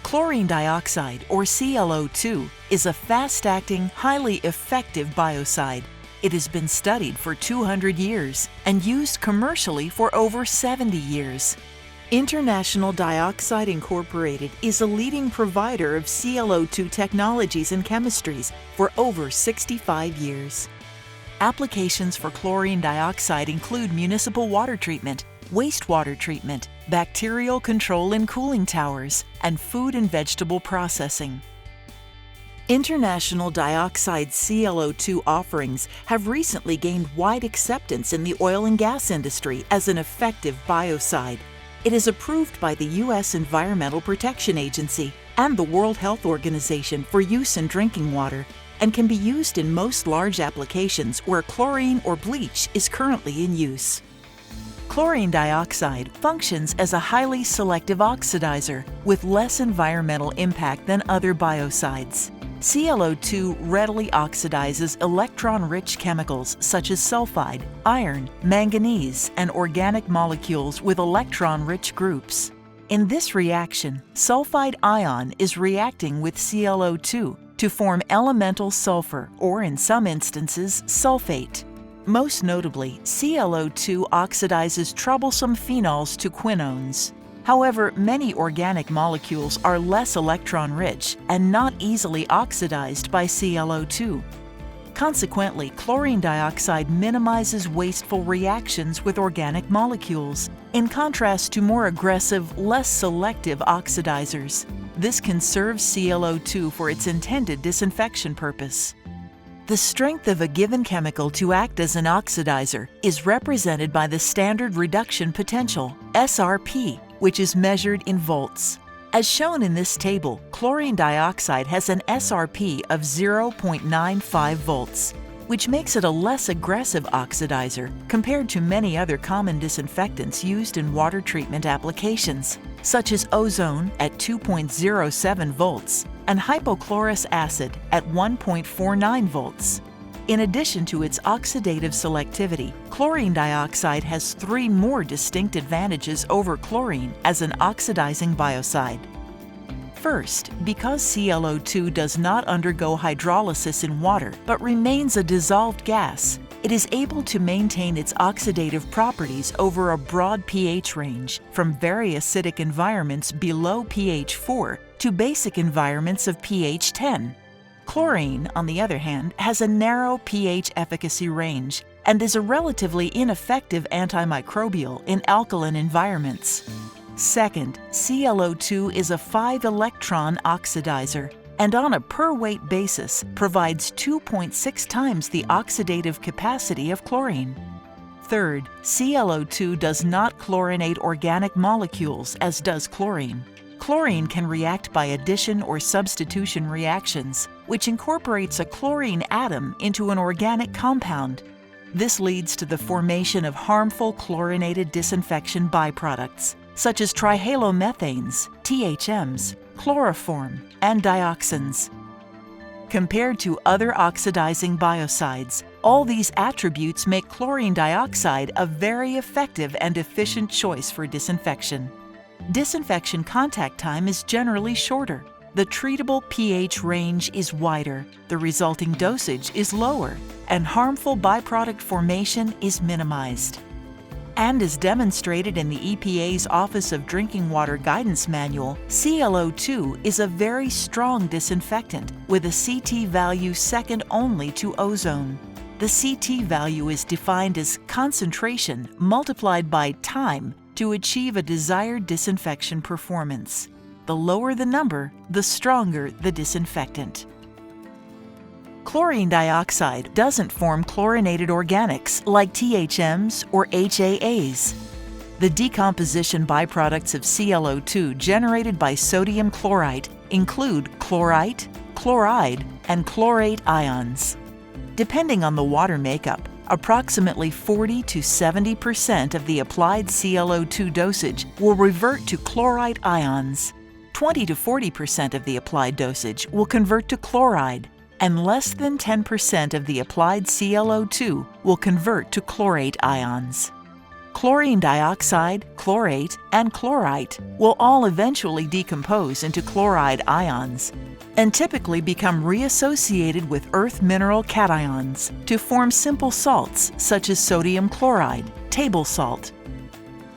Chlorine dioxide, or ClO2, is a fast-acting, highly effective biocide. It has been studied for 200 years and used commercially for over 70 years. International Dioxide Incorporated is a leading provider of ClO2 technologies and chemistries for over 65 years. Applications for chlorine dioxide include municipal water treatment, wastewater treatment, bacterial control in cooling towers, and food and vegetable processing. International dioxide ClO2 offerings have recently gained wide acceptance in the oil and gas industry as an effective biocide. It is approved by the U.S. Environmental Protection Agency and the World Health Organization for use in drinking water and can be used in most large applications where chlorine or bleach is currently in use. Chlorine dioxide functions as a highly selective oxidizer with less environmental impact than other biocides. ClO2 readily oxidizes electron-rich chemicals such as sulfide, iron, manganese, and organic molecules with electron-rich groups. In this reaction, sulfide ion is reacting with ClO2 to form elemental sulfur, or in some instances, sulfate. Most notably, ClO2 oxidizes troublesome phenols to quinones. However, many organic molecules are less electron-rich and not easily oxidized by ClO2. Consequently, chlorine dioxide minimizes wasteful reactions with organic molecules, in contrast to more aggressive, less selective oxidizers. This conserves ClO2 for its intended disinfection purpose. The strength of a given chemical to act as an oxidizer is represented by the standard reduction potential, SRP, which is measured in volts. As shown in this table, chlorine dioxide has an SRP of 0.95 volts, which makes it a less aggressive oxidizer compared to many other common disinfectants used in water treatment applications, such as ozone at 2.07 volts and hypochlorous acid at 1.49 volts. In addition to its oxidative selectivity, chlorine dioxide has 3 more distinct advantages over chlorine as an oxidizing biocide. First, because ClO2 does not undergo hydrolysis in water but remains a dissolved gas, it is able to maintain its oxidative properties over a broad pH range, from very acidic environments below pH 4 to basic environments of pH 10. Chlorine, on the other hand, has a narrow pH efficacy range and is a relatively ineffective antimicrobial in alkaline environments. Second, ClO2 is a 5-electron oxidizer and on a per-weight basis provides 2.6 times the oxidative capacity of chlorine. Third, ClO2 does not chlorinate organic molecules as does chlorine. Chlorine can react by addition or substitution reactions, which incorporates a chlorine atom into an organic compound. This leads to the formation of harmful chlorinated disinfection byproducts, such as trihalomethanes, THMs, chloroform, and dioxins. Compared to other oxidizing biocides, all these attributes make chlorine dioxide a very effective and efficient choice for disinfection. Disinfection contact time is generally shorter. The treatable pH range is wider, the resulting dosage is lower, and harmful byproduct formation is minimized. And as demonstrated in the EPA's Office of Drinking Water Guidance Manual, ClO2 is a very strong disinfectant with a CT value second only to ozone. The CT value is defined as concentration multiplied by time to achieve a desired disinfection performance. The lower the number, the stronger the disinfectant. Chlorine dioxide doesn't form chlorinated organics like THMs or HAAs. The decomposition byproducts of ClO2 generated by sodium chlorite include chlorite, chloride, and chlorate ions. Depending on the water makeup, approximately 40 to 70% of the applied ClO2 dosage will revert to chlorite ions. 20 to 40% of the applied dosage will convert to chloride, and less than 10% of the applied ClO2 will convert to chlorate ions. Chlorine dioxide, chlorate, and chlorite will all eventually decompose into chloride ions and typically become reassociated with earth mineral cations to form simple salts such as sodium chloride, table salt.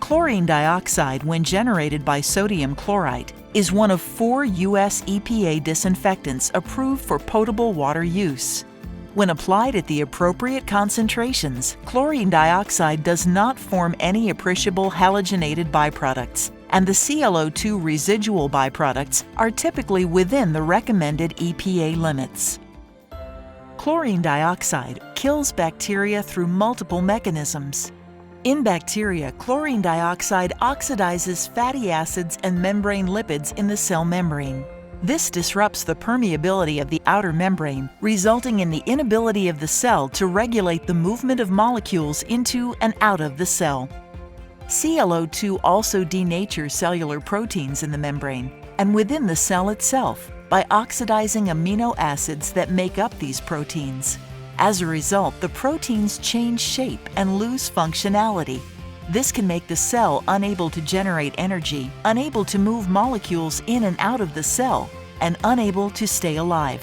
Chlorine dioxide, when generated by sodium chlorite, is one of 4 U.S. EPA disinfectants approved for potable water use. When applied at the appropriate concentrations, chlorine dioxide does not form any appreciable halogenated byproducts, and the ClO2 residual byproducts are typically within the recommended EPA limits. Chlorine dioxide kills bacteria through multiple mechanisms. In bacteria, chlorine dioxide oxidizes fatty acids and membrane lipids in the cell membrane. This disrupts the permeability of the outer membrane, resulting in the inability of the cell to regulate the movement of molecules into and out of the cell. ClO2 also denatures cellular proteins in the membrane and within the cell itself by oxidizing amino acids that make up these proteins. As a result, the proteins change shape and lose functionality. This can make the cell unable to generate energy, unable to move molecules in and out of the cell, and unable to stay alive.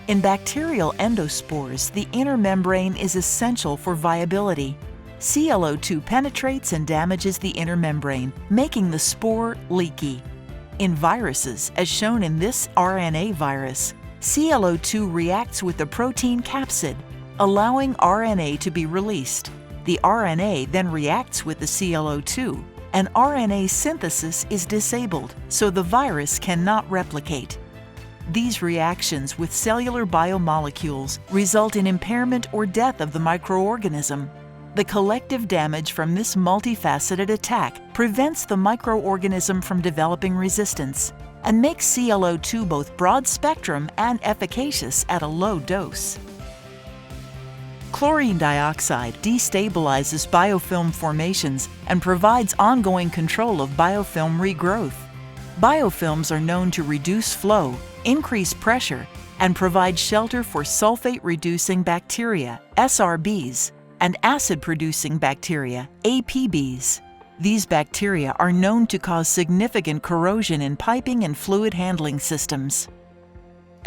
In bacterial endospores, the inner membrane is essential for viability. ClO2 penetrates and damages the inner membrane, making the spore leaky. In viruses, as shown in this RNA virus, ClO2 reacts with the protein capsid, allowing RNA to be released. The RNA then reacts with the ClO2, and RNA synthesis is disabled, so the virus cannot replicate. These reactions with cellular biomolecules result in impairment or death of the microorganism. The collective damage from this multifaceted attack prevents the microorganism from developing resistance and makes ClO2 both broad-spectrum and efficacious at a low dose. Chlorine dioxide destabilizes biofilm formations and provides ongoing control of biofilm regrowth. Biofilms are known to reduce flow, increase pressure, and provide shelter for sulfate-reducing bacteria, SRBs, and acid-producing bacteria, APBs. These bacteria are known to cause significant corrosion in piping and fluid handling systems.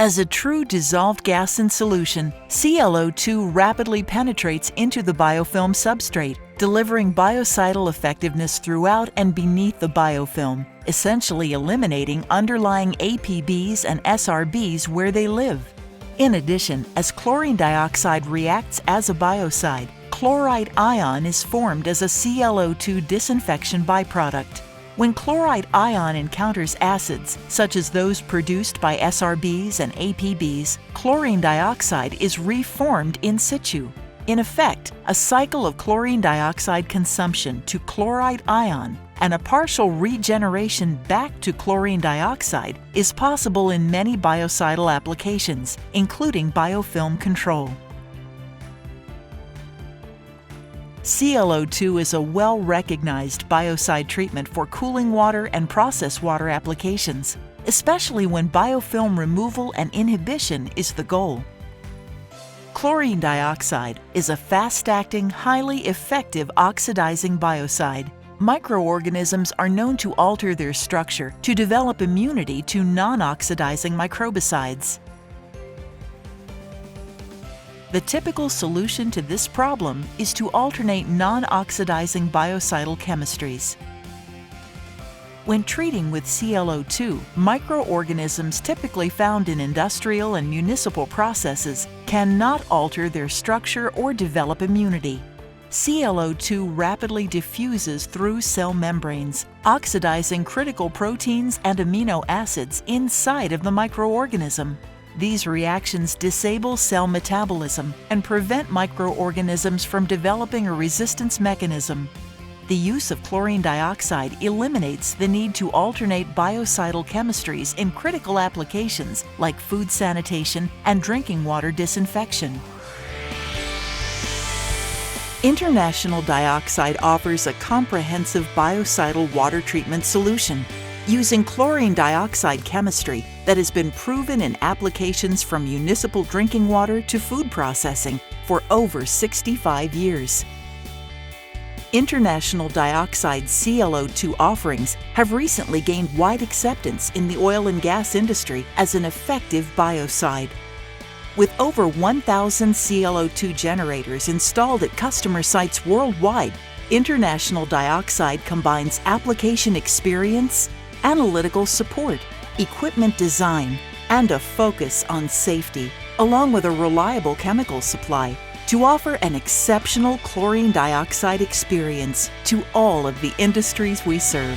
As a true dissolved gas in solution, ClO2 rapidly penetrates into the biofilm substrate, delivering biocidal effectiveness throughout and beneath the biofilm, essentially eliminating underlying APBs and SRBs where they live. In addition, as chlorine dioxide reacts as a biocide, chloride ion is formed as a ClO2 disinfection byproduct. When chloride ion encounters acids, such as those produced by SRBs and APBs, chlorine dioxide is reformed in situ. In effect, a cycle of chlorine dioxide consumption to chloride ion and a partial regeneration back to chlorine dioxide is possible in many biocidal applications, including biofilm control. ClO2 is a well-recognized biocide treatment for cooling water and process water applications, especially when biofilm removal and inhibition is the goal. Chlorine dioxide is a fast-acting, highly effective oxidizing biocide. Microorganisms are known to alter their structure to develop immunity to non-oxidizing microbicides. The typical solution to this problem is to alternate non-oxidizing biocidal chemistries. When treating with ClO2, microorganisms typically found in industrial and municipal processes cannot alter their structure or develop immunity. ClO2 rapidly diffuses through cell membranes, oxidizing critical proteins and amino acids inside of the microorganism. These reactions disable cell metabolism and prevent microorganisms from developing a resistance mechanism. The use of chlorine dioxide eliminates the need to alternate biocidal chemistries in critical applications like food sanitation and drinking water disinfection. International Dioxide offers a comprehensive biocidal water treatment solution using chlorine dioxide chemistry that has been proven in applications from municipal drinking water to food processing for over 65 years. International dioxide ClO2 offerings have recently gained wide acceptance in the oil and gas industry as an effective biocide. With over 1,000 ClO2 generators installed at customer sites worldwide, International Dioxide combines application experience, analytical support, equipment design, and a focus on safety, along with a reliable chemical supply, to offer an exceptional chlorine dioxide experience to all of the industries we serve.